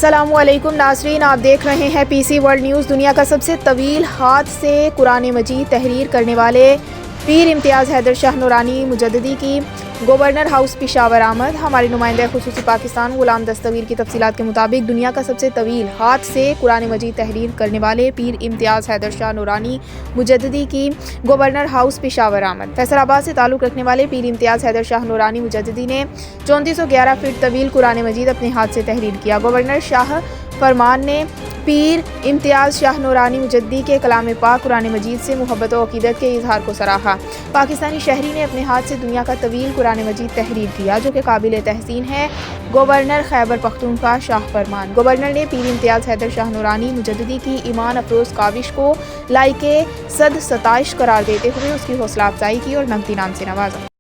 अस्सलामु अलैकुम नाज़रीन, आप देख रहे हैं PC वर्ल्ड न्यूज़। दुनिया का सबसे तवील हाथ से कुरान मजीद तहरीर करने वाले पीर इम्तियाज़ हैदर शाह नूरानी मुजद्दिदी की गवर्नर हाउस पेशावर आमद। हमारे नुमाइंदे खुसूसी पाकिस्तान गुलाम दस्तगीर की तफसीलात के मुताबिक दुनिया का सबसे तवील हाथ से कुरान मजीद तहरीर करने वाले पीर इम्तियाज़ हैदर शाह नूरानी मुजद्दिदी की गवर्नर हाउस पेशावर आमद। फैसलाबाद से ताल्लुक़ रखने वाले पीर इम्तियाज़ हैदर शाह नूरानी मुजद्दिदी ने 3411 फीट तवील कुरान मजीद अपने हाथ से तहरीर किया। गवर्नर शाह फरमान ने पीर इम्तियाज़ शाह नूरानी मुजद्दिदी के कलाम पाक कुरान मजीद से मोहब्बत और अक़ीदत के इजहार को सराहा। पाकिस्तानी शहरी ने अपने हाथ से दुनिया का तवील कुरान मजीद तहरीर किया, जो कि काबिल तहसीन है। गवर्नर खैबर पख्तूनख्वा शाह फरमान। गवर्नर ने पीर इम्तियाज़ हैदर शाह नूरानी मुजद्दिदी की ईमान अफरोज़ काविश को लाइके सद सताइश करार देते हुए उसकी हौसला अफजाई की और नकदी इनाम से नवाजा।